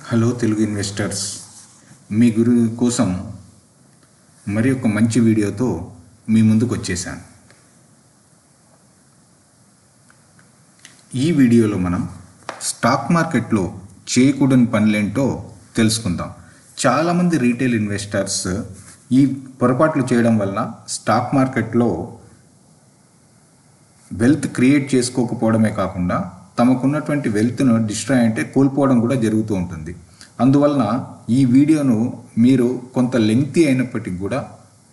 Hello Telugu investors, మీ గురి కోసం మరి ఒక మంచి వీడియోతో మీ ముందుకు వచ్చేసాను. ఈ వీడియోలో మనం స్టాక్ మార్కెట్లో చేయకూడని పనులేంటో తెలుసుకుందాం. చాలామంది రీటైల్ ఇన్వెస్టర్స్ ఈ పొరపాట్లు చేయడం వల్ల స్టాక్ మార్కెట్లో వెల్త్ క్రియేట్ చేసుకోకపోవడమే కాకుండా తమకున్నటువంటి వెల్త్ను డిస్ట్రాయ్ అంటే కోల్పోవడం కూడా జరుగుతూ ఉంటుంది. అందువలన ఈ వీడియోను మీరు కొంత లెంగ్తీ అయినప్పటికీ కూడా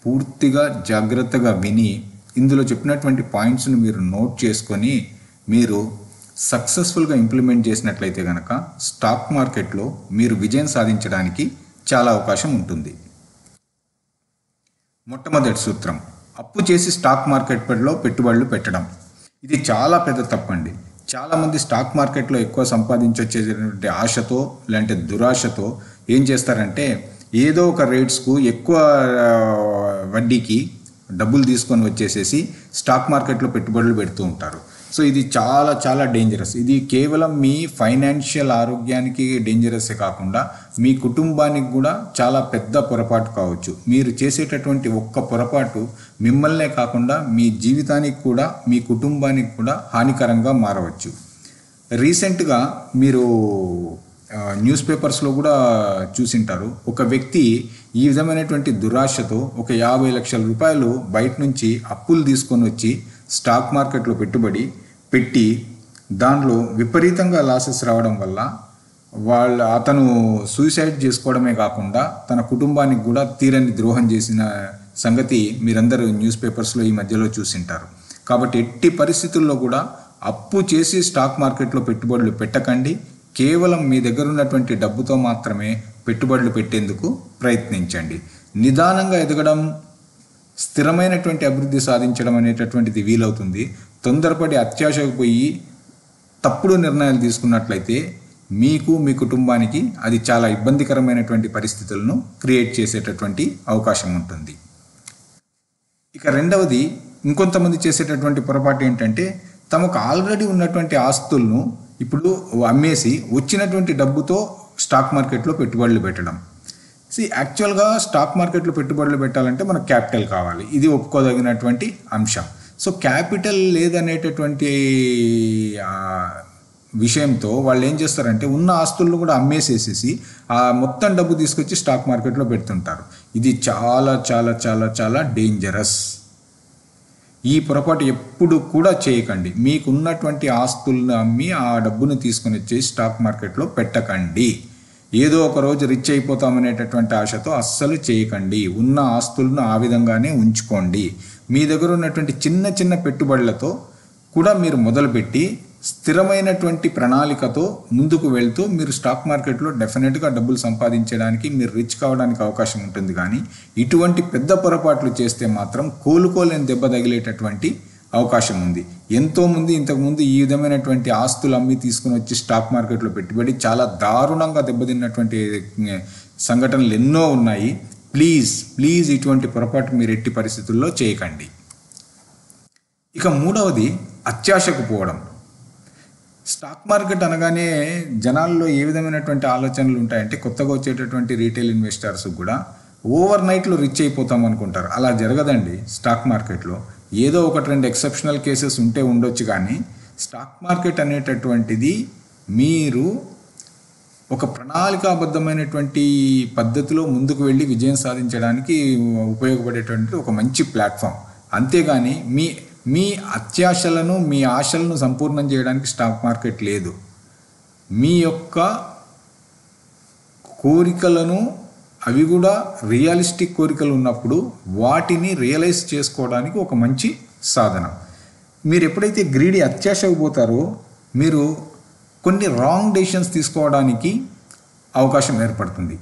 పూర్తిగా జాగ్రత్తగా విని ఇందులో చెప్పినటువంటి పాయింట్స్ను మీరు నోట్ చేసుకొని మీరు సక్సెస్ఫుల్గా ఇంప్లిమెంట్ చేసినట్లయితే కనుక స్టాక్ మార్కెట్లో మీరు విజయం సాధించడానికి చాలా అవకాశం ఉంటుంది. మొట్టమొదటి సూత్రం, అప్పు చేసి స్టాక్ మార్కెట్లో పెట్టుబడులు పెట్టడం. ఇది చాలా పెద్ద తప్పండి. చాలామంది స్టాక్ మార్కెట్లో ఎక్కువ సంపాదించొచ్చేటువంటి ఆశతో లేదంటే దురాశతో ఏం చేస్తారంటే ఏదో ఒక రేట్స్కు ఎక్కువ వడ్డీకి డబ్బులు తీసుకొని వచ్చేసేసి స్టాక్ మార్కెట్లో పెట్టుబడులు పెడుతూ ఉంటారు. సో ఇది చాలా చాలా డేంజరస్. ఇది కేవలం మీ ఫైనాన్షియల్ ఆరోగ్యానికి డేంజరసే కాకుండా మీ కుటుంబానికి కూడా చాలా పెద్ద పొరపాటు కావచ్చు. మీరు చేసేటటువంటి ఒక్క పొరపాటు మిమ్మల్నే కాకుండా మీ జీవితానికి కూడా మీ కుటుంబానికి కూడా హానికరంగా మారవచ్చు. రీసెంట్గా మీరు న్యూస్ పేపర్స్లో కూడా చూసింటారు. ఒక వ్యక్తి ఈ విధమైనటువంటి దురాశతో ఒక 50 లక్షల రూపాయలు బయట నుంచి అప్పులు తీసుకొని వచ్చి స్టాక్ మార్కెట్లో పెట్టుబడి పెట్టి దానిలో విపరీతంగా లాసెస్ రావడం వల్ల అతను సూసైడ్ చేసుకోవడమే కాకుండా తన కుటుంబానికి కూడా తీరని ద్రోహం చేసిన సంగతి మీరందరూ న్యూస్ పేపర్స్లో ఈ మధ్యలో చూసింటారు. కాబట్టి ఎట్టి పరిస్థితుల్లో కూడా అప్పు చేసి స్టాక్ మార్కెట్లో పెట్టుబడులు పెట్టకండి. కేవలం మీ దగ్గర ఉన్నటువంటి డబ్బుతో మాత్రమే పెట్టుబడులు పెట్టేందుకు ప్రయత్నించండి. నిదానంగా ఎదగడం, స్థిరమైనటువంటి అభివృద్ధి సాధించడం అనేటటువంటిది వీలవుతుంది. తొందరపడి అత్యాశకు పోయి తప్పుడు నిర్ణయాలు తీసుకున్నట్లయితే మీకు మీ కుటుంబానికి అది చాలా ఇబ్బందికరమైనటువంటి పరిస్థితులను క్రియేట్ చేసేటటువంటి అవకాశం ఉంటుంది. ఇక రెండవది, ఇంకొంతమంది చేసేటటువంటి పొరపాటు ఏంటంటే తమకు ఆల్రెడీ ఉన్నటువంటి ఆస్తులను ఇప్పుడు అమ్మేసి వచ్చినటువంటి డబ్బుతో స్టాక్ మార్కెట్లో పెట్టుబడులు పెట్టడం. యాక్చువల్గా స్టాక్ మార్కెట్లో పెట్టుబడులు పెట్టాలంటే మనకు క్యాపిటల్ కావాలి. ఇది ఒప్పుకోదగినటువంటి అంశం. సో క్యాపిటల్ లేదనేటటువంటి విషయంతో వాళ్ళు ఏం చేస్తారంటే ఉన్న ఆస్తులను కూడా అమ్మేసేసేసి ఆ మొత్తం డబ్బు తీసుకొచ్చి స్టాక్ మార్కెట్లో పెడుతుంటారు. ఇది చాలా చాలా చాలా చాలా డేంజరస్. ఈ పొరపాటు ఎప్పుడు కూడా చేయకండి. మీకున్నటువంటి ఆస్తులను అమ్మి ఆ డబ్బును తీసుకొని వచ్చి స్టాక్ మార్కెట్లో పెట్టకండి. ఏదో ఒక రోజు రిచ్ అయిపోతామనేటటువంటి ఆశతో అస్సలు చేయకండి. ఉన్న ఆస్తులను ఆ విధంగానే ఉంచుకోండి. మీ దగ్గర ఉన్నటువంటి చిన్న చిన్న పెట్టుబడులతో కూడా మీరు మొదలుపెట్టి స్థిరమైనటువంటి ప్రణాళికతో ముందుకు వెళ్తూ మీరు స్టాక్ మార్కెట్లో డెఫినెట్గా డబ్బులు సంపాదించడానికి, మీరు రిచ్ కావడానికి అవకాశం ఉంటుంది. కానీ ఇటువంటి పెద్ద పొరపాట్లు చేస్తే మాత్రం కోలుకోలేని దెబ్బ తగిలేటటువంటి అవకాశం ఉంది. ఎంతోమంది ఇంతకుముందు ఈ విధమైనటువంటి ఆస్తులు అమ్మి తీసుకుని వచ్చి స్టాక్ మార్కెట్లో పెట్టుబడి చాలా దారుణంగా దెబ్బతిన్నటువంటి సంఘటనలు ఎన్నో ఉన్నాయి. ప్లీజ్ ఇటువంటి పొరపాటు మీరు ఎట్టి పరిస్థితుల్లో చేయకండి. ఇక మూడవది, అత్యాశకు పోవడం. స్టాక్ మార్కెట్ అనగానే జనాల్లో ఏ విధమైనటువంటి ఆలోచనలు ఉంటాయంటే కొత్తగా వచ్చేటటువంటి రీటైల్ ఇన్వెస్టర్స్ కూడా ఓవర్ నైట్లో రిచ్ అయిపోతాం అనుకుంటారు. అలా జరగదండి. స్టాక్ మార్కెట్లో ఏదో ఒకటి రెండు ఎక్సెప్షనల్ కేసెస్ ఉంటే ఉండొచ్చు. కానీ స్టాక్ మార్కెట్ అనేటటువంటిది మీరు ఒక ప్రణాళికాబద్ధమైనటువంటి పద్ధతిలో ముందుకు వెళ్ళి విజయం సాధించడానికి ఉపయోగపడేటువంటి ఒక మంచి ప్లాట్ఫామ్. అంతేగాని మీ అత్యాశలను, మీ ఆశలను సంపూర్ణం చేయడానికి స్టాక్ మార్కెట్ లేదు. మీ యొక్క కోరికలను, అవి కూడా రియలిస్టిక్ కోరికలు ఉన్నప్పుడు వాటిని రియలైజ్ చేసుకోవడానికి ఒక మంచి సాధనం. మీరు ఎప్పుడైతే గ్రీడీ అత్యాశకు పోతారో మీరు కొన్ని రాంగ్ డెసిషన్స్ తీసుకోవడానికి అవకాశం ఏర్పడుతుంది.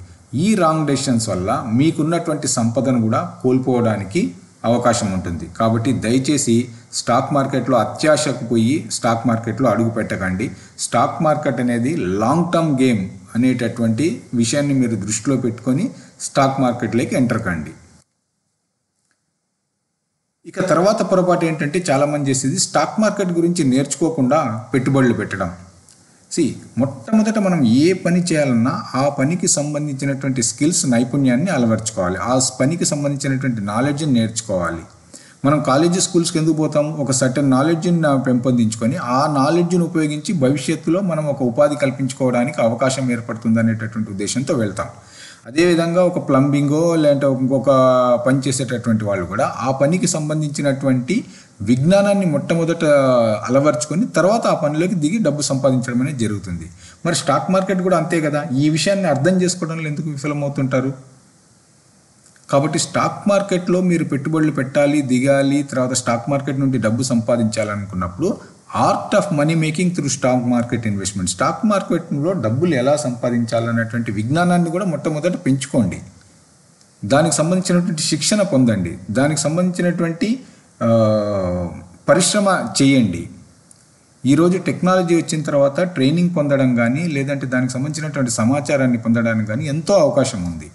ఈ రాంగ్ డెసిషన్స్ వల్ల మీకున్నటువంటి సంపదను కూడా కోల్పోవడానికి అవకాశం ఉంటుంది. కాబట్టి దయచేసి స్టాక్ మార్కెట్లో అత్యాశకు పోయి స్టాక్ మార్కెట్లో అడుగు పెట్టకండి. స్టాక్ మార్కెట్ అనేది లాంగ్ టర్మ్ గేమ్ అనేటటువంటి విషయాన్ని మీరు దృష్టిలో పెట్టుకొని స్టాక్ మార్కెట్లోకి ఎంటర్ కండి. ఇక తర్వాత పొరపాటు ఏంటంటే చాలామంది చేసేది స్టాక్ మార్కెట్ గురించి నేర్చుకోకుండా పెట్టుబడులు పెట్టడం. సి మొట్టమొదట మనం ఏ పని చేయాలన్నా ఆ పనికి సంబంధించినటువంటి స్కిల్స్, నైపుణ్యాన్ని అలవర్చుకోవాలి. ఆ పనికి సంబంధించినటువంటి నాలెడ్జ్ని నేర్చుకోవాలి. మనం కాలేజీ స్కూల్స్కి ఎందుకు పోతాము? ఒక సర్టన్ నాలెడ్జ్ని పెంపొందించుకొని ఆ నాలెడ్జ్ని ఉపయోగించి భవిష్యత్తులో మనం ఒక ఉపాధి కల్పించుకోవడానికి అవకాశం ఏర్పడుతుంది అనేటటువంటి ఉద్దేశంతో వెళ్తాం. అదేవిధంగా ఒక ప్లంబింగో లేదంటే ఇంకొక పని చేసేటటువంటి వాళ్ళు కూడా ఆ పనికి సంబంధించినటువంటి విజ్ఞానాన్ని మొట్టమొదట అలవర్చుకొని తర్వాత ఆ పనిలోకి దిగి డబ్బు సంపాదించడం అనేది జరుగుతుంది. మరి స్టాక్ మార్కెట్ కూడా అంతే కదా. ఈ విషయాన్ని అర్థం చేసుకోవడంలో ఎందుకు విఫలమవుతుంటారు? కాబట్టి స్టాక్ మార్కెట్లో మీరు పెట్టుబడులు పెట్టాలి, దిగాలి, తర్వాత స్టాక్ మార్కెట్ నుండి డబ్బు సంపాదించాలనుకున్నప్పుడు art of money making through stock market investment, stock మార్కెట్లో డబ్బులు ఎలా సంపాదించాలన్నటువంటి విజ్ఞానాన్ని కూడా మొట్టమొదట పెంచుకోండి. దానికి సంబంధించినటువంటి శిక్షణ పొందండి. దానికి సంబంధించినటువంటి పరిశ్రమ చేయండి. ఈరోజు టెక్నాలజీ వచ్చిన తర్వాత ట్రైనింగ్ పొందడం కానీ లేదంటే దానికి సంబంధించినటువంటి సమాచారాన్ని పొందడానికి కానీ ఎంతో అవకాశం ఉంది.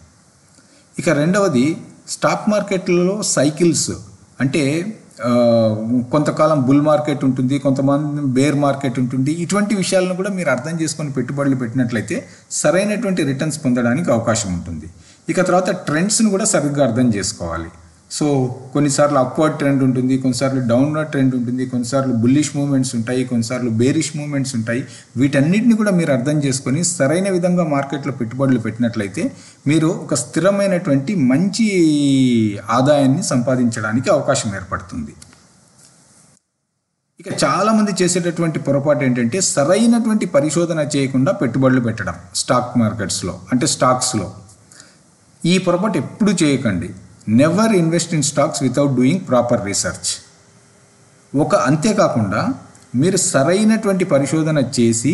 ఇక రెండవది, స్టాక్ మార్కెట్లలో సైకిల్స్ అంటే కొంతకాలం బుల్ మార్కెట్ ఉంటుంది, కొంతమంది బేర్ మార్కెట్ ఉంటుంది. ఇటువంటి విషయాలను కూడా మీరు అర్థం చేసుకొని పెట్టుబడులు పెట్టినట్లయితే సరైనటువంటి రిటర్న్స్ పొందడానికి అవకాశం ఉంటుంది. ఇక తర్వాత ట్రెండ్స్ని కూడా సరిగ్గా అర్థం చేసుకోవాలి. సో కొన్నిసార్లు అప్వర్డ్ ట్రెండ్ ఉంటుంది, కొన్నిసార్లు డౌన్వర్డ్ ట్రెండ్ ఉంటుంది, కొన్నిసార్లు బుల్లిష్ మూవ్మెంట్స్ ఉంటాయి, కొన్నిసార్లు బేరిష్ మూవ్మెంట్స్ ఉంటాయి. వీటన్నిటిని కూడా మీరు అర్థం చేసుకొని సరైన విధంగా మార్కెట్లో పెట్టుబడులు పెట్టినట్లయితే మీరు ఒక స్థిరమైనటువంటి మంచి ఆదాయాన్ని సంపాదించడానికి అవకాశం ఏర్పడుతుంది. ఇక చాలామంది చేసేటటువంటి పొరపాటు ఏంటంటే సరైనటువంటి పరిశోధన చేయకుండా పెట్టుబడులు పెట్టడం స్టాక్ మార్కెట్స్లో అంటే స్టాక్స్లో. ఈ పొరపాటు ఎప్పుడు చేయకండి. Never invest in stocks without doing proper research. అంతేకాకుండా మీరు సరైనటువంటి పరిశోధన చేసి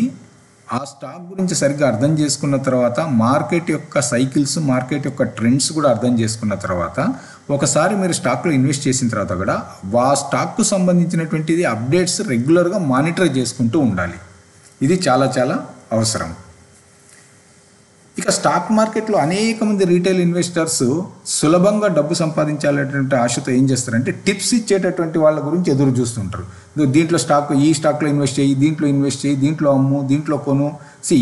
ఆ స్టాక్ గురించి సరిగ్గా అర్థం చేసుకున్న తర్వాత మార్కెట్ యొక్క సైకిల్స్, మార్కెట్ యొక్క ట్రెండ్స్ కూడా అర్థం చేసుకున్న తర్వాత ఒకసారి మీరు స్టాక్లో ఇన్వెస్ట్ చేసిన తర్వాత కూడా ఆ స్టాక్కు సంబంధించినటువంటిది అప్డేట్స్ రెగ్యులర్గా మానిటర్ చేసుకుంటూ ఉండాలి. ఇది చాలా చాలా అవసరం. ఇక స్టాక్ మార్కెట్లో అనేక మంది రీటైల్ ఇన్వెస్టర్స్ సులభంగా డబ్బు సంపాదించాలనేటువంటి ఆశతో ఏం చేస్తారంటే టిప్స్ ఇచ్చేటటువంటి వాళ్ళ గురించి ఎదురు చూస్తుంటారు. దీంట్లో ఈ స్టాక్లో ఇన్వెస్ట్ చేయి, దీంట్లో ఇన్వెస్ట్ చేయి, దీంట్లో అమ్ము, దీంట్లో కొను.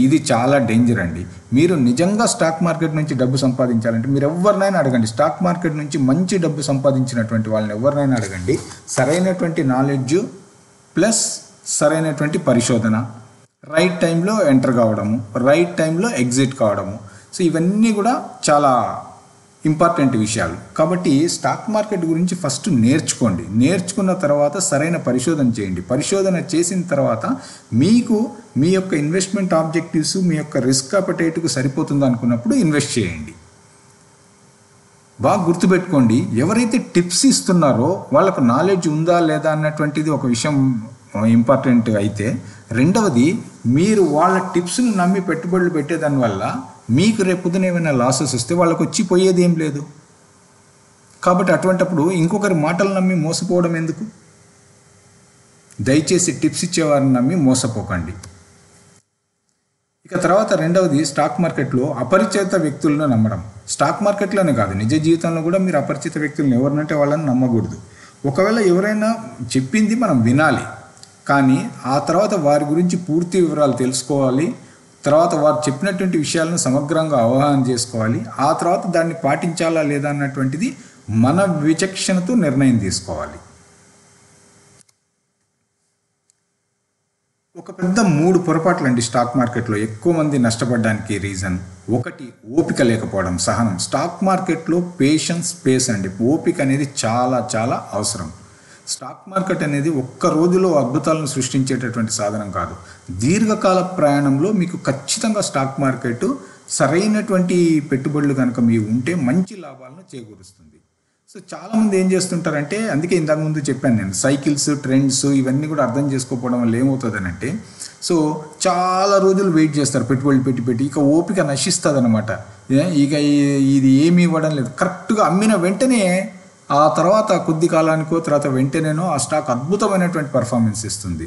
ఇది చాలా డేంజర్ అండి. మీరు నిజంగా స్టాక్ మార్కెట్ నుంచి డబ్బు సంపాదించాలంటే మీరు ఎవరినైనా అడగండి. స్టాక్ మార్కెట్ నుంచి మంచి డబ్బు సంపాదించినటువంటి వాళ్ళని ఎవరినైనా అడగండి. సరైనటువంటి నాలెడ్జ్ ప్లస్ సరైనటువంటి పరిశోధన, రైట్ టైంలో ఎంటర్ కావడము, రైట్ టైంలో ఎగ్జిట్ కావడము. ఇవన్నీ కూడా చాలా ఇంపార్టెంట్ విషయాలు. కాబట్టి స్టాక్ మార్కెట్ గురించి ఫస్ట్ నేర్చుకోండి. నేర్చుకున్న తర్వాత సరైన పరిశోధన చేయండి. పరిశోధన చేసిన తర్వాత మీకు మీ యొక్క ఇన్వెస్ట్మెంట్ ఆబ్జెక్టివ్స్, మీ యొక్క రిస్క్ అపెటైట్కు సరిపోతుంది అనుకున్నప్పుడు ఇన్వెస్ట్ చేయండి. బాగా గుర్తుపెట్టుకోండి, ఎవరైతే టిప్స్ ఇస్తున్నారో వాళ్ళకు నాలెడ్జ్ ఉందా లేదా అన్నటువంటిది ఒక విషయం ఇంపార్టెంట్ అయితే, రెండవది మీరు వాళ్ళ టిప్స్ని నమ్మి పెట్టుబడులు పెట్టేదానివల్ల మీకు రేపొద్దున ఏమైనా లాసెస్ వస్తే వాళ్ళకు వచ్చి పోయేది ఏం లేదు. కాబట్టి అటువంటప్పుడు ఇంకొకరి మాటలు నమ్మి మోసపోవడం ఎందుకు? దయచేసి టిప్స్ ఇచ్చేవారిని నమ్మి మోసపోకండి. ఇక తర్వాత రెండవది, స్టాక్ మార్కెట్లో అపరిచిత వ్యక్తులను నమ్మడం. స్టాక్ మార్కెట్లోనే కాదు, నిజ జీవితంలో కూడా మీరు అపరిచిత వ్యక్తులను ఎవరినంటే వాళ్ళని నమ్మకూడదు. ఒకవేళ ఎవరైనా చెప్పింది మనం వినాలి, కానీ ఆ తర్వాత వారి గురించి పూర్తి వివరాలు తెలుసుకోవాలి. తర్వాత వారు చెప్పినటువంటి విషయాలను సమగ్రంగా అవగాహన చేసుకోవాలి. ఆ తర్వాత దాన్ని పాటించాలా లేదా అన్నటువంటిది మన విచక్షణతో నిర్ణయం తీసుకోవాలి. ఒక పెద్ద 3 పొరపాట్లు అండి స్టాక్ మార్కెట్లో ఎక్కువ మంది నష్టపడడానికి రీజన్. ఒకటి, ఓపిక లేకపోవడం, సహనం. స్టాక్ మార్కెట్లో పేషెన్స్, స్పేస్ అండి. ఓపిక అనేది చాలా చాలా అవసరం. స్టాక్ మార్కెట్ అనేది ఒక్క రోజులో అద్భుతాలను సృష్టించేటటువంటి సాధనం కాదు. దీర్ఘకాల ప్రయాణంలో మీకు ఖచ్చితంగా స్టాక్ మార్కెట్ సరైనటువంటి పెట్టుబడులు కనుక మీరు ఉంటే మంచి లాభాలను చేకూరుస్తుంది. చాలామంది ఏం చేస్తుంటారంటే, అందుకే ఇంతకుముందు చెప్పాను నేను, సైకిల్స్, ట్రెండ్స్ ఇవన్నీ కూడా అర్థం చేసుకోకపోవడం వల్ల ఏమవుతుందనంటే చాలా రోజులు వెయిట్ చేస్తారు పెట్టుబడులు పెట్టి ఇక ఓపిక నశిస్తుంది అనమాట. ఇక ఇది ఏమి ఇవ్వడం లేదు. కరెక్ట్గా అమ్మిన వెంటనే ఆ తర్వాత కొద్ది కాలానికో తర్వాత వెంటనేనో ఆ స్టాక్ అద్భుతమైనటువంటి పర్ఫార్మెన్స్ ఇస్తుంది.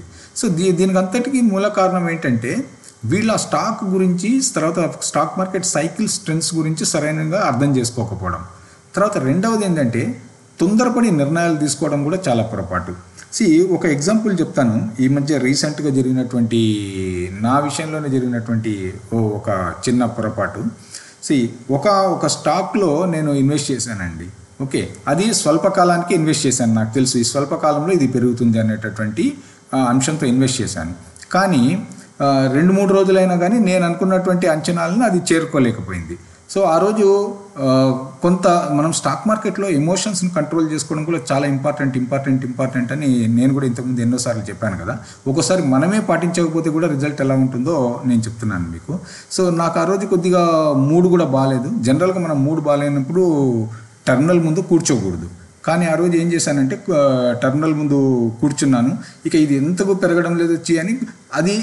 దీనికి అంతటికీ మూల కారణం ఏంటంటే వీళ్ళ స్టాక్ గురించి, తర్వాత స్టాక్ మార్కెట్ సైకిల్స్, ట్రెండ్స్ గురించి సరైనగా అర్థం చేసుకోకపోవడం. తర్వాత రెండవది ఏంటంటే తొందరపడి నిర్ణయాలు తీసుకోవడం కూడా చాలా పొరపాటు. సి ఒక ఎగ్జాంపుల్ చెప్తాను. ఈ మధ్య రీసెంట్గా జరిగినటువంటి నా విషయంలోనే జరిగినటువంటి ఒక చిన్న పొరపాటు. సి ఒక స్టాక్లో నేను ఇన్వెస్ట్ చేశానండి. ఓకే, అది స్వల్పకాలానికి ఇన్వెస్ట్ చేశాను. నాకు తెలుసు ఈ స్వల్పకాలంలో ఇది పెరుగుతుంది అనేటటువంటి అంశంతో ఇన్వెస్ట్ చేశాను. కానీ 2-3 రోజులైనా కానీ నేను అనుకున్నటువంటి అంచనాలను అది చేరుకోలేకపోయింది. సో ఆ రోజు కొంత మనం స్టాక్ మార్కెట్లో ఎమోషన్స్ని కంట్రోల్ చేసుకోవడం కూడా చాలా ఇంపార్టెంట్ అని నేను కూడా ఇంతకుముందు ఎన్నోసార్లు చెప్పాను కదా. ఒక్కోసారి మనమే పాటించకపోతే కూడా రిజల్ట్ ఎలా ఉంటుందో నేను చెప్తున్నాను మీకు. సో నాకు ఆ రోజు కొద్దిగా మూడ్ కూడా బాగాలేదు. జనరల్గా మనం మూడ్ బాగాలేనప్పుడు టర్మినల్ ముందు కూర్చోకూడదు. కానీ ఆ రోజు ఏం చేశానంటే టర్మినల్ ముందు కూర్చున్నాను. ఇక ఇది ఎంతకు పెరగడం లేదు వచ్చి అని, అది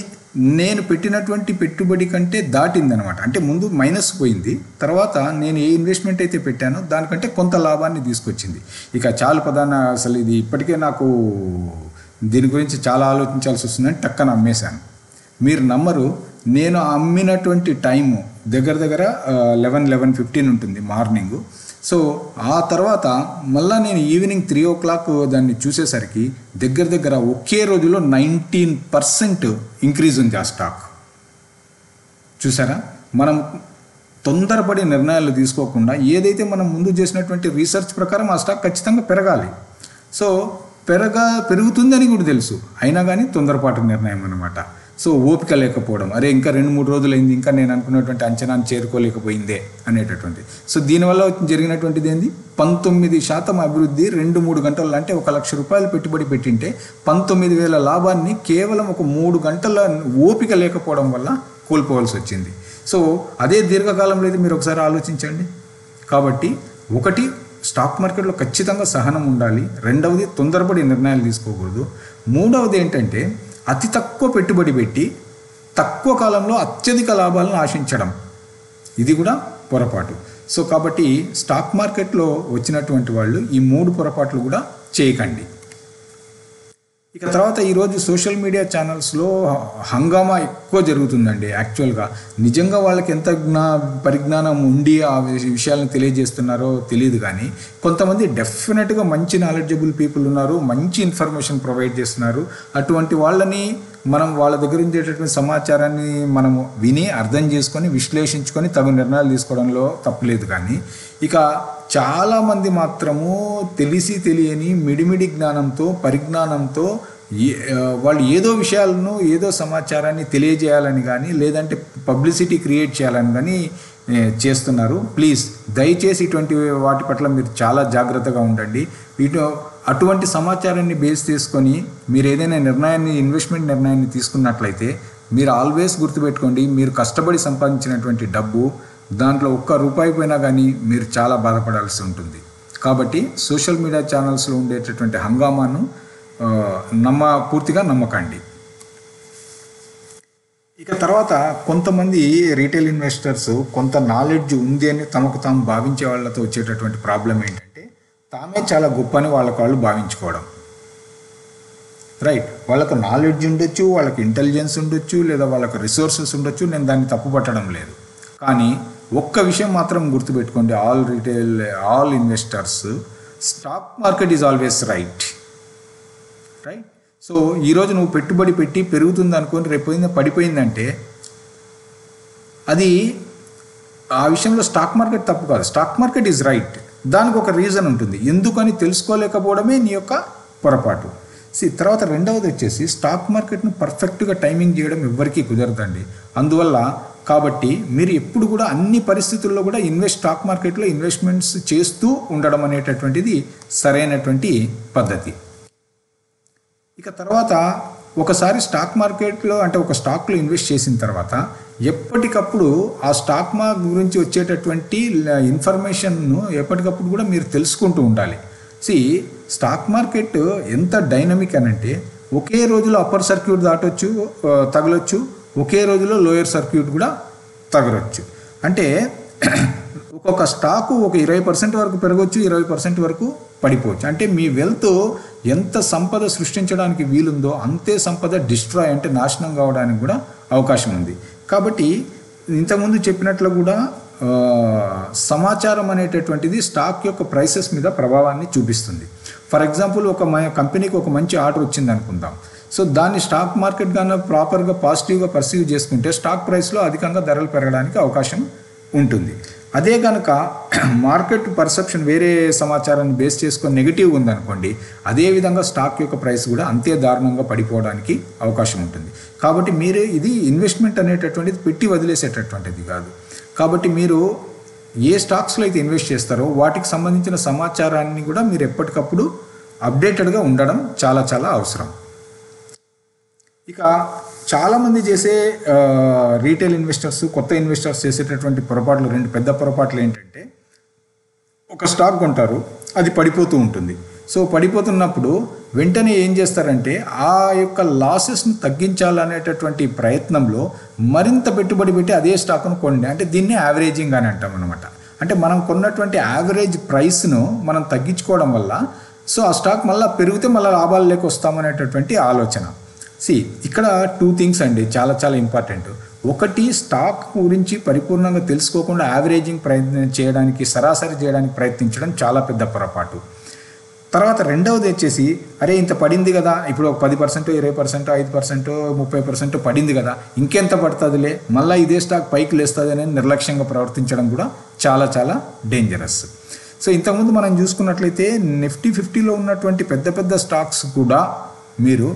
నేను పెట్టినటువంటి పెట్టుబడి కంటే దాటిందనమాట. అంటే ముందు మైనస్ పోయింది, తర్వాత నేను ఏ ఇన్వెస్ట్మెంట్ అయితే పెట్టానో దానికంటే కొంత లాభాన్ని తీసుకొచ్చింది. ఇక చాలు ప్రధాన అసలు ఇది ఇప్పటికే నాకు దీని గురించి చాలా ఆలోచించాల్సి వస్తుందని టక్కన అమ్మేశాను. మీరు నమ్మరు, నేను అమ్మినటువంటి టైము దగ్గర 11:15 ఉంటుంది మార్నింగ్. సో ఆ తర్వాత మళ్ళీ నేను ఈవినింగ్ 3 o'clock దాన్ని చూసేసరికి దగ్గర ఒకే రోజులో 19% ఇంక్రీజ్ ఉంది ఆ స్టాక్. చూసారా, మనం తొందరపడి నిర్ణయాలు తీసుకోకుండా ఏదైతే మనం ముందు చేసినటువంటి రీసెర్చ్ ప్రకారం ఆ స్టాక్ ఖచ్చితంగా పెరగాలి. సో పెరుగుతుందని కూడా తెలుసు, అయినా కానీ తొందరపాటు నిర్ణయం అనమాట. సో ఓపిక లేకపోవడం, అరే ఇంకా 2-3 రోజులైంది, ఇంకా నేను అనుకున్నటువంటి అంచనాను చేరుకోలేకపోయిందే అనేటటువంటి. సో దీనివల్ల జరిగినటువంటిది ఏంది, 19% అభివృద్ధి 2-3 గంటల్లో. అంటే 1 లక్ష రూపాయలు పెట్టుబడి పెట్టింటే 19,000 లాభాన్ని కేవలం ఒక 3 గంటల ఓపిక లేకపోవడం వల్ల కోల్పోవాల్సి వచ్చింది. సో అదే దీర్ఘకాలంలో ఇది మీరు ఒకసారి ఆలోచించండి. కాబట్టి ఒకటి, స్టాక్ మార్కెట్లో ఖచ్చితంగా సహనం ఉండాలి. రెండవది, తొందరపడి నిర్ణయాలు తీసుకోకూడదు. మూడవది ఏంటంటే అతి తక్కువ పెట్టుబడి పెట్టి తక్కువ కాలంలో అత్యధిక లాభాలను ఆశించడం, ఇది కూడా పొరపాటు. సో కాబట్టి స్టాక్ మార్కెట్లో వచ్చినటువంటి వాళ్ళు ఈ 3 పొరపాట్లు కూడా చేయకండి. ఇక తర్వాత ఈరోజు సోషల్ మీడియా ఛానల్స్లో హంగామా ఎక్కువ జరుగుతుందండి. యాక్చువల్గా నిజంగా వాళ్ళకి ఎంత పరిజ్ఞానం ఉండి ఆ విషయాలను తెలియజేస్తున్నారో తెలియదు. కానీ కొంతమంది డెఫినెట్గా మంచి నాలెడ్జబుల్ పీపుల్ ఉన్నారు, మంచి ఇన్ఫర్మేషన్ ప్రొవైడ్ చేస్తున్నారు. అటువంటి వాళ్ళని మనం వాళ్ళ దగ్గర ఉండేటటువంటి సమాచారాన్ని మనము విని అర్థం చేసుకొని విశ్లేషించుకొని తగు నిర్ణయాలు తీసుకోవడంలో తప్పులేదు. కానీ ఇక చాలామంది మాత్రము తెలిసి తెలియని మిడిమిడి జ్ఞానంతో పరిజ్ఞానంతో వాళ్ళు ఏదో విషయాలను ఏదో సమాచారాన్ని తెలియజేయాలని కానీ లేదంటే పబ్లిసిటీ క్రియేట్ చేయాలని కానీ చేస్తున్నారు. ప్లీజ్ దయచేసి ఇటువంటి వాటి పట్ల మీరు చాలా జాగ్రత్తగా ఉండండి. అటువంటి సమాచారాన్ని బేస్ చేసుకొని మీరు ఏదైనా ఇన్వెస్ట్మెంట్ నిర్ణయాన్ని తీసుకున్నట్లయితే మీరు ఆల్వేస్ గుర్తుపెట్టుకోండి, మీరు కష్టపడి సంపాదించినటువంటి డబ్బు దాంట్లో ఒక్క రూపాయి పోయినా కానీ మీరు చాలా బాధపడాల్సి ఉంటుంది. కాబట్టి సోషల్ మీడియా ఛానల్స్లో ఉండేటటువంటి హంగామాను పూర్తిగా నమ్మకండి. ఇక తర్వాత కొంతమంది రీటైల్ ఇన్వెస్టర్స్ కొంత నాలెడ్జ్ ఉంది అని తమకు తాము భావించే వాళ్ళతో వచ్చేటటువంటి ప్రాబ్లం ఏంటంటే తామే చాలా గొప్ప అని వాళ్ళు భావించుకోవడం. రైట్, వాళ్ళకు నాలెడ్జ్ ఉండొచ్చు, వాళ్ళకి ఇంటెలిజెన్స్ ఉండొచ్చు, లేదా వాళ్ళకు రిసోర్సెస్ ఉండొచ్చు, నేను దాన్ని తప్పుపట్టడం లేదు. కానీ ఒక్క విషయం మాత్రం గుర్తుపెట్టుకోండి, all investors, stock market is always right. So ఈరోజు నువ్వు పెట్టుబడి పెట్టి పెరుగుతుంది అనుకొని రేపు పడిపోయిందంటే అది ఆ విషయంలో స్టాక్ మార్కెట్ తప్పు కాదు, స్టాక్ మార్కెట్ ఈజ్ రైట్. దానికి ఒక రీజన్ ఉంటుంది, ఎందుకని తెలుసుకోలేకపోవడమే నీ యొక్క పొరపాటు. తర్వాత రెండవది వచ్చేసి స్టాక్ మార్కెట్ను పర్ఫెక్ట్గా టైమింగ్ చేయడం ఎవ్వరికీ కుదరదండి. అందువల్ల కాబట్టి మీరు ఎప్పుడు కూడా అన్ని పరిస్థితుల్లో కూడా స్టాక్ మార్కెట్లో ఇన్వెస్ట్మెంట్స్ చేస్తూ ఉండడం అనేటటువంటిది సరైనటువంటి పద్ధతి. ఇక తర్వాత ఒకసారి స్టాక్ మార్కెట్లో అంటే ఒక స్టాక్లో ఇన్వెస్ట్ చేసిన తర్వాత ఎప్పటికప్పుడు ఆ స్టాక్ గురించి వచ్చేటటువంటి ఇన్ఫర్మేషన్ను ఎప్పటికప్పుడు కూడా మీరు తెలుసుకుంటూ ఉండాలి. స్టాక్ మార్కెట్ ఎంత డైనమిక్ అనంటే ఒకే రోజులో అప్పర్ సర్క్యూట్ తగలొచ్చు, ఒకే రోజులో లోయర్ సర్క్యూట్ కూడా తగలొచ్చు. అంటే ఒక్కొక్క స్టాకు ఒక 20% వరకు పెరగవచ్చు, 20% వరకు పడిపోవచ్చు. అంటే మీ వెల్త్ ఎంత సంపద సృష్టించడానికి వీలుందో అంతే సంపద డిస్ట్రాయ్ అంటే నాశనం కావడానికి కూడా అవకాశం ఉంది. కాబట్టి ఇంతకుముందు చెప్పినట్లు కూడా సమాచారం అనేటటువంటిది స్టాక్ యొక్క ప్రైసెస్ మీద ప్రభావాన్ని చూపిస్తుంది. ఫర్ ఎగ్జాంపుల్ ఒక కంపెనీకి ఒక మంచి ఆర్డర్ వచ్చింది అనుకుందాం. సో దాన్ని స్టాక్ మార్కెట్ కన్నా ప్రాపర్గా పాజిటివ్గా పర్సీవ్ చేసుకుంటే స్టాక్ ప్రైస్లో అధికంగా ధరలు పెరగడానికి అవకాశం ఉంటుంది. అదే కనుక మార్కెట్ పర్సెప్షన్ వేరే సమాచారాన్ని బేస్ చేసుకొని నెగిటివ్గా ఉందనుకోండి, అదేవిధంగా స్టాక్ యొక్క ప్రైస్ కూడా అంతే దారుణంగా పడిపోవడానికి అవకాశం ఉంటుంది. కాబట్టి మీరు ఇది ఇన్వెస్ట్మెంట్ అనేటటువంటిది పెట్టి వదిలేసేటటువంటిది కాదు. కాబట్టి మీరు ఏ స్టాక్స్లో అయితే ఇన్వెస్ట్ చేస్తారో వాటికి సంబంధించిన సమాచారాన్ని కూడా మీరు ఎప్పటికప్పుడు అప్డేటెడ్గా ఉండడం చాలా చాలా అవసరం. ఇక చాలామంది చేసే రీటైల్ ఇన్వెస్టర్స్, కొత్త ఇన్వెస్టర్స్ చేసేటటువంటి పొరపాట్లు, రెండు పెద్ద పొరపాట్లు ఏంటంటే, ఒక స్టాక్ కొంటారు, అది పడిపోతూ ఉంటుంది. సో పడిపోతున్నప్పుడు వెంటనే ఏం చేస్తారంటే ఆ యొక్క లాసెస్ను తగ్గించాలనేటటువంటి ప్రయత్నంలో మరింత పెట్టుబడి పెట్టి అదే స్టాక్ను కొండి, అంటే దీన్ని యావరేజింగ్ అని అంటాం అనమాట. అంటే మనం కొన్నటువంటి యావరేజ్ ప్రైస్ను మనం తగ్గించుకోవడం వల్ల సో ఆ స్టాక్ మళ్ళీ పెరిగితే మళ్ళీ లాభాలు లేక వస్తామనేటటువంటి ఆలోచన. ఇక్కడ 2 థింగ్స్ అండి చాలా చాలా ఇంపార్టెంట్. ఒకటి, స్టాక్ గురించి పరిపూర్ణంగా తెలుసుకోకుండా యావరేజింగ్ ప్రయత్నం చేయడానికి, సరాసరి చేయడానికి ప్రయత్నించడం చాలా పెద్ద పొరపాటు. తర్వాత రెండవది వచ్చేసి, అరే ఇంత పడింది కదా, ఇప్పుడు ఒక 10%, 20%, 5%, 30% పడింది కదా, ఇంకెంత పడుతుందిలే, మళ్ళీ ఇదే స్టాక్ పైకి లేస్తుంది అని నిర్లక్ష్యంగా ప్రవర్తించడం కూడా చాలా చాలా డేంజరస్. సో ఇంతకుముందు మనం చూసుకున్నట్లయితే నిఫ్టీ 50లో ఉన్నటువంటి పెద్ద పెద్ద స్టాక్స్ కూడా మీరు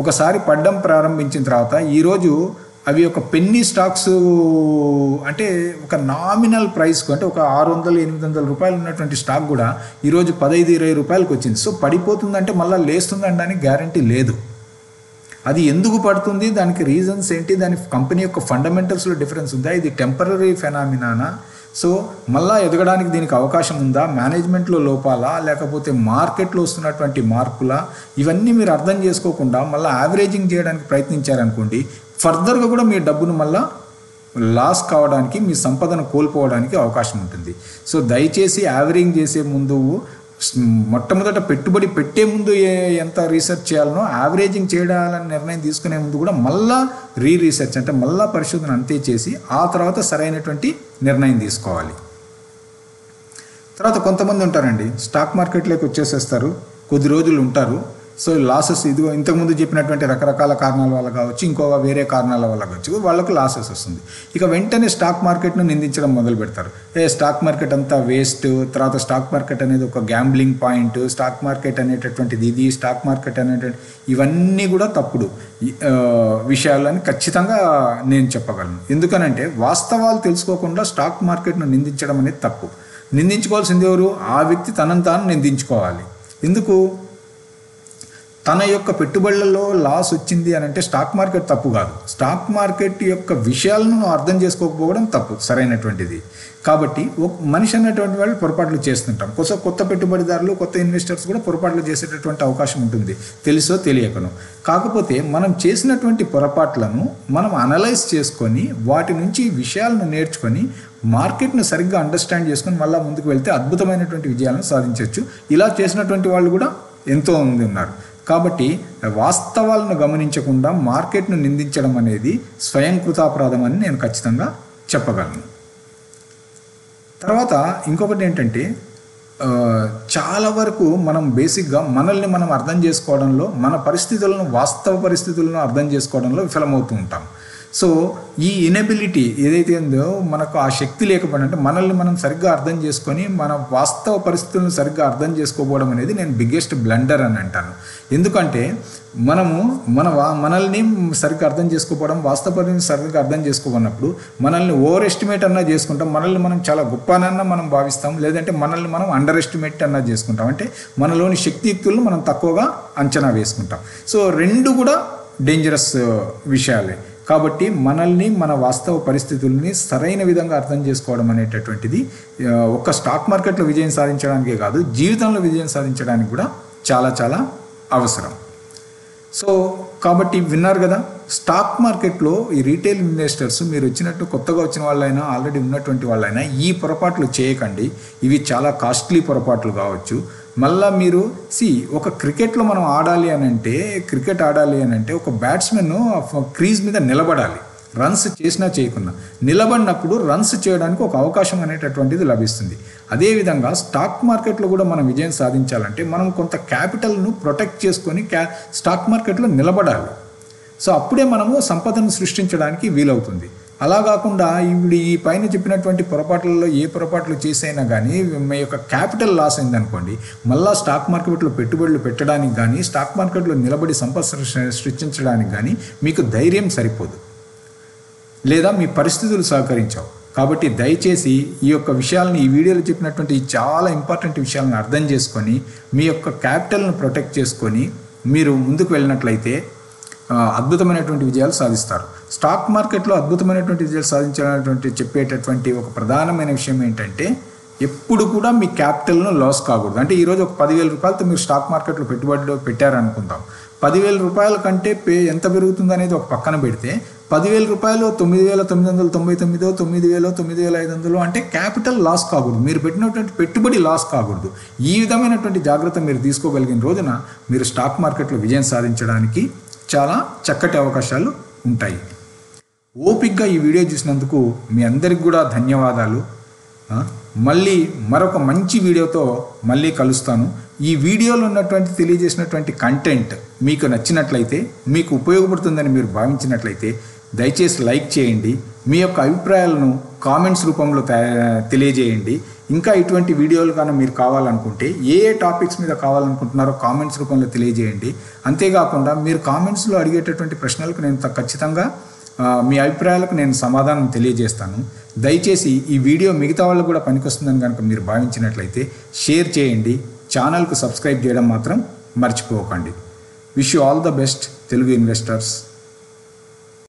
ఒకసారి పడ్డం ప్రారంభించిన తర్వాత ఈరోజు అవి ఒక పెన్నీ స్టాక్స్, అంటే ఒక నామినల్ ప్రైస్కు, అంటే ఒక 600-800 రూపాయలు ఉన్నటువంటి స్టాక్ కూడా ఈరోజు 15-20 రూపాయలకు వచ్చింది. సో పడిపోతుందంటే మళ్ళీ లేస్తుంది అనడానికి గ్యారంటీ లేదు. అది ఎందుకు పడుతుంది, దానికి రీజన్స్ ఏంటి, దాని కంపెనీ యొక్క ఫండమెంటల్స్లో డిఫరెన్స్ ఉందా, ఇది టెంపరరీ ఫెనామినానా, సో మళ్ళీ ఎదగడానికి దీనికి అవకాశం ఉందా, మేనేజ్మెంట్లో లోపాలా, లేకపోతే మార్కెట్లో వస్తున్నటువంటి మార్పులా, ఇవన్నీ మీరు అర్థం చేసుకోకుండా మళ్ళీ యావరేజింగ్ చేయడానికి ప్రయత్నించారనుకోండి, ఫర్దర్గా కూడా మీ డబ్బును మళ్ళీ లాస్ కావడానికి, మీ సంపదను కోల్పోవడానికి అవకాశం ఉంటుంది. సో దయచేసి యావరేజింగ్ చేసే ముందు మొట్టమొదట పెట్టుబడి పెట్టే ముందు ఎంత రీసెర్చ్ చేయాలనో, యావరేజింగ్ చేయాలని నిర్ణయం తీసుకునే ముందు కూడా మళ్ళా రీసెర్చ్, అంటే మళ్ళా పరిశోధన అంతే చేసి ఆ తర్వాత సరైనటువంటి నిర్ణయం తీసుకోవాలి. తర్వాత కొంతమంది ఉంటారండి, స్టాక్ మార్కెట్లోకి వచ్చేసేస్తారు, కొద్ది రోజులు ఉంటారు, సో లాసెస్ ఇదిగో ఇంతకుముందు చెప్పినటువంటి రకరకాల కారణాల వల్ల కావచ్చు, ఇంకో వేరే కారణాల వల్ల కావచ్చు, వాళ్ళకు లాసెస్ వస్తుంది. ఇక వెంటనే స్టాక్ మార్కెట్ను నిందించడం మొదలు పెడతారు. స్టాక్ మార్కెట్ అంతా వేస్ట్, తర్వాత స్టాక్ మార్కెట్ అనేది ఒక గ్యాంబ్లింగ్ పాయింట్, స్టాక్ మార్కెట్ అనేటటువంటిది ఇది, స్టాక్ మార్కెట్ అనేటువంటి ఇవన్నీ కూడా తప్పుడు విషయాలని ఖచ్చితంగా నేను చెప్పగలను. ఎందుకనంటే వాస్తవాలు తెలుసుకోకుండా స్టాక్ మార్కెట్ను నిందించడం అనేది తప్పు. నిందించుకోవాల్సింది ఎవరు, ఆ వ్యక్తి తనను తాను నిందించుకోవాలి. ఎందుకు, తన యొక్క పెట్టుబడులలో లాస్ వచ్చింది అని అంటే స్టాక్ మార్కెట్ తప్పు కాదు, స్టాక్ మార్కెట్ యొక్క విషయాలను అర్థం చేసుకోకపోవడం తప్పు సరైనటువంటిది. కాబట్టి ఒక మనిషి అనేటువంటి వాళ్ళు పొరపాట్లు చేస్తుంటాం. కొత్త పెట్టుబడిదారులు, కొత్త ఇన్వెస్టర్స్ కూడా పొరపాట్లు చేసేటటువంటి అవకాశం ఉంటుంది, తెలుసో తెలియకనో. కాకపోతే మనం చేసినటువంటి పొరపాట్లను మనం అనలైజ్ చేసుకొని వాటి నుంచి విషయాలను నేర్చుకొని మార్కెట్ను సరిగ్గా అండర్స్టాండ్ చేసుకొని మళ్ళీ ముందుకు వెళ్తే అద్భుతమైనటువంటి విజయాలను సాధించవచ్చు. ఇలా చేసినటువంటి వాళ్ళు కూడా ఎంతో మంది ఉన్నారు. కాబట్టి వాస్తవాలను గమనించకుండా మార్కెట్ను నిందించడం అనేది స్వయం కృతాపరాధం అని నేను ఖచ్చితంగా చెప్పగలను. తర్వాత ఇంకొకటి ఏంటంటే, చాలా వరకు మనం బేసిక్గా మనల్ని మనం అర్థం చేసుకోవడంలో, మన పరిస్థితులను, వాస్తవ పరిస్థితులను అర్థం చేసుకోవడంలో విఫలమవుతూ ఉంటాం. సో ఈ ఇనబిలిటీ ఏదైతే ఉందో, మనకు ఆ శక్తి లేకపోవడం, అంటే మనల్ని మనం సరిగ్గా అర్థం చేసుకొని మన వాస్తవ పరిస్థితులను సరిగ్గా అర్థం చేసుకోకపోవడం అనేది నేను బిగ్గెస్ట్ బ్లండర్ అని అంటాను. ఎందుకంటే మనల్ని సరిగ్గా అర్థం చేసుకోకపోవడం, వాస్తవ పరిస్థితిని సరిగ్గా అర్థం చేసుకోకున్నప్పుడు మనల్ని ఓవర్ ఎస్టిమేట్ అన్నా చేసుకుంటాం, మనల్ని మనం చాలా గొప్పనన్నా మనం భావిస్తాం, లేదంటే మనల్ని మనం అండర్ ఎస్టిమేట్ అన్నా చేసుకుంటాం, అంటే మనలోని శక్తియుక్తులను మనం తక్కువగా అంచనా వేసుకుంటాం. సో రెండు కూడా డేంజరస్ విషయాలే. కాబట్టి మనల్ని, మన వాస్తవ పరిస్థితుల్ని సరైన విధంగా అర్థం చేసుకోవడం అనేటటువంటిది ఒక్క స్టాక్ మార్కెట్లో విజయం సాధించడానికే కాదు, జీవితంలో విజయం సాధించడానికి కూడా చాలా చాలా అవసరం. సో కాబట్టి విన్నారు కదా, స్టాక్ మార్కెట్లో ఈ రీటైల్ ఇన్వెస్టర్స్, మీరు వచ్చినట్టు కొత్తగా వచ్చిన వాళ్ళైనా, ఆల్రెడీ ఉన్నటువంటి వాళ్ళైనా ఈ పొరపాట్లు చేయకండి. ఇవి చాలా కాస్ట్లీ పొరపాట్లు కావచ్చు. మళ్ళీ మీరు ఒక క్రికెట్లో మనం క్రికెట్ ఆడాలి అని అంటే ఒక బ్యాట్స్మెన్ క్రీజ్ మీద నిలబడాలి. రన్స్ చేసినా చేయకున్నా నిలబడినప్పుడు రన్స్ చేయడానికి ఒక అవకాశం అనేటటువంటిది లభిస్తుంది. అదేవిధంగా స్టాక్ మార్కెట్లో కూడా మనం విజయం సాధించాలంటే మనం కొంత క్యాపిటల్ను ప్రొటెక్ట్ చేసుకొని స్టాక్ మార్కెట్లో నిలబడాలి. సో అప్పుడే మనము సంపదను సృష్టించడానికి వీలవుతుంది. అలా కాకుండా ఇప్పుడు ఈ పైన చెప్పినటువంటి పొరపాట్లలో ఏ పొరపాట్లు చేసైనా కానీ మీ యొక్క క్యాపిటల్ లాస్ అయిందనుకోండి, మళ్ళీ స్టాక్ మార్కెట్లో పెట్టుబడులు పెట్టడానికి కానీ స్టాక్ మార్కెట్లో నిలబడి సంపద సృష్టించడానికి కానీ మీకు ధైర్యం సరిపోదు, లేదా మీ పరిస్థితులు సహకరించవు. కాబట్టి దయచేసి ఈ యొక్క విషయాలను ఈ వీడియోలో చెప్పినటువంటి చాలా ఇంపార్టెంట్ విషయాలను అర్థం చేసుకొని మీ యొక్క క్యాపిటల్ను ప్రొటెక్ట్ చేసుకొని మీరు ముందుకు వెళ్ళినట్లయితే అద్భుతమైనటువంటి విజయాలు సాధిస్తారు. స్టాక్ మార్కెట్లో అద్భుతమైనటువంటి విజయాలు సాధించాలనేటువంటి చెప్పేటటువంటి ఒక ప్రధానమైన విషయం ఏంటంటే ఎప్పుడు కూడా మీ క్యాపిటల్ను లాస్ కాకూడదు. అంటే ఈరోజు ఒక 10,000 రూపాయలతో మీరు స్టాక్ మార్కెట్లో పెట్టుబడిలో పెట్టారనుకుందాం. 10,000 రూపాయల కంటే ఎంత పెరుగుతుంది అనేది ఒక పక్కన పెడితే 10,000 రూపాయలు 9,999, 9,000, 9,500 అంటే క్యాపిటల్ లాస్ కాకూడదు, మీరు పెట్టినటువంటి పెట్టుబడి లాస్ కాకూడదు. ఈ విధమైనటువంటి జాగ్రత్త మీరు తీసుకోగలిగిన రోజున మీరు స్టాక్ మార్కెట్లో విజయం సాధించడానికి చాలా చక్కటి అవకాశాలు ఉంటాయి. ఓపికగా ఈ వీడియో చూసినందుకు మీ అందరికి కూడా ధన్యవాదాలు. మళ్ళీ మరొక మంచి వీడియోతో మళ్ళీ కలుస్తాను. ఈ వీడియోలో ఉన్నటువంటి తెలియజేసినటువంటి కంటెంట్ మీకు నచ్చినట్లయితే, మీకు ఉపయోగపడుతుందని మీరు భావించినట్లయితే దయచేసి లైక్ చేయండి. మీ యొక్క అభిప్రాయాలను కామెంట్స్ రూపంలో తెలియజేయండి. ఇంకా ఇటువంటి వీడియోలు కానీ మీరు కావాలనుకుంటే ఏ టాపిక్స్ మీద కావాలనుకుంటున్నారో కామెంట్స్ రూపంలో తెలియజేయండి. అంతేకాకుండా మీరు కామెంట్స్లో అడిగేటటువంటి ప్రశ్నలకు నేను ఖచ్చితంగా మీ అభిప్రాయాలకు నేను సమాధానం తెలియజేస్తాను. దయచేసి ఈ వీడియో మిగతా వాళ్ళకు కూడా పనికొస్తుందని కనుక మీరు భావించినట్లయితే షేర్ చేయండి. ఛానల్కు సబ్స్క్రైబ్ చేయడం మాత్రం మర్చిపోకండి. Wish you all the best Telugu investors.